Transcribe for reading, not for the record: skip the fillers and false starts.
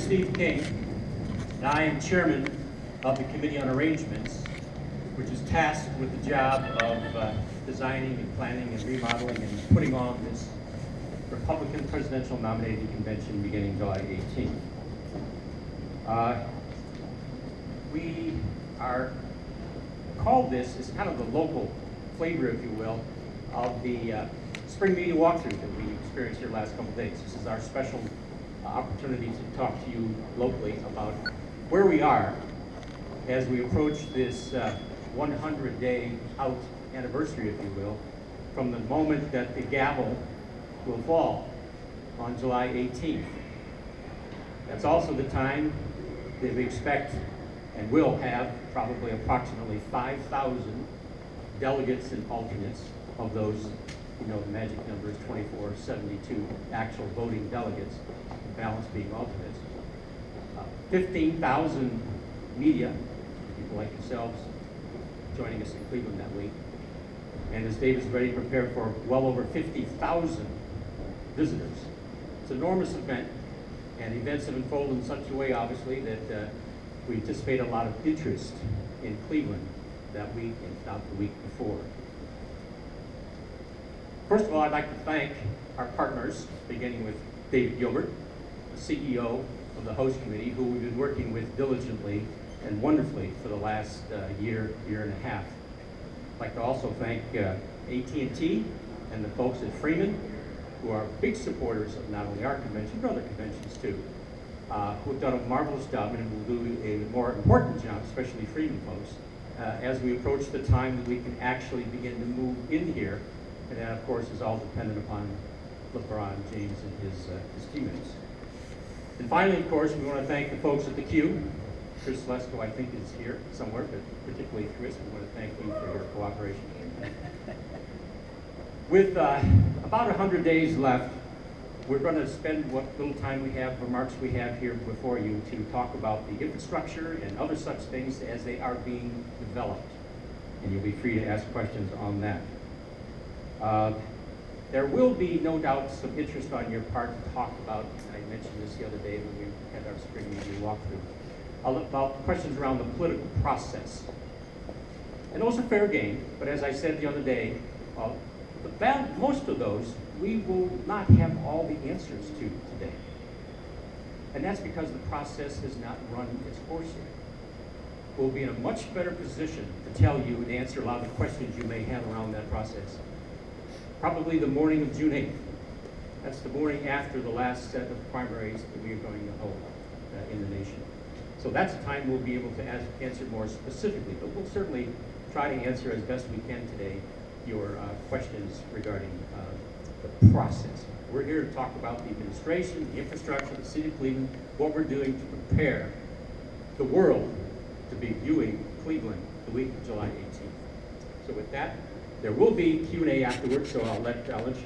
Steve King, and I am chairman of the Committee on Arrangements, which is tasked with the job of designing and planning and remodeling and putting on this Republican presidential nominating convention beginning July 18th. We are called this as kind of the local flavor, if you will, of the spring media walkthrough that we experienced here last couple of days. This is our special opportunity to talk to you locally about where we are as we approach this 100-day out anniversary, if you will, from the moment that the gavel will fall on July 18th. That's also the time that we expect and will have probably approximately 5,000 delegates and alternates of those, you know, the magic number is 2472 actual voting delegates, the balance being alternates. 15,000 media, people like yourselves, joining us in Cleveland that week. And as Dave is ready to prepare for well over 50,000 visitors. It's an enormous event, and events have unfolded in such a way, obviously, that we anticipate a lot of interest in Cleveland that week, if not the week before. First of all, I'd like to thank our partners, beginning with David Gilbert, the CEO of the host committee, who we've been working with diligently and wonderfully for the last year and a half. I'd like to also thank AT&T and the folks at Freeman, who are big supporters of not only our convention, but other conventions too, who have done a marvelous job and will do a more important job, especially Freeman folks, as we approach the time that we can actually begin to move in here. And that, of course, is all dependent upon LeBron James and his teammates. And finally, of course, we want to thank the folks at the Q. Chris Lesko, I think, is here somewhere, but particularly Chris, we want to thank you for your cooperation. With about 100 days left, we're going to spend what little time we have, remarks we have here before you, to talk about the infrastructure and other such things as they are being developed. And you'll be free to ask questions on that. There will be, no doubt, some interest on your part to talk about, and I mentioned this the other day when we had our spring media walkthrough, about questions around the political process. And those are fair game, but as I said the other day, most of those we will not have all the answers to today. And that's because the process has not run its course yet. We'll be in a much better position to tell you and answer a lot of the questions you may have around that process. Probably the morning of June 8th. That's the morning after the last set of primaries that we are going to hold in the nation. So that's a time we'll be able to answer more specifically, but we'll certainly try to answer as best we can today your questions regarding the process. We're here to talk about the administration, the infrastructure, the city of Cleveland, what we're doing to prepare the world to be viewing Cleveland the week of July 18th. So with that, there will be Q&A afterwards, so I'll introduce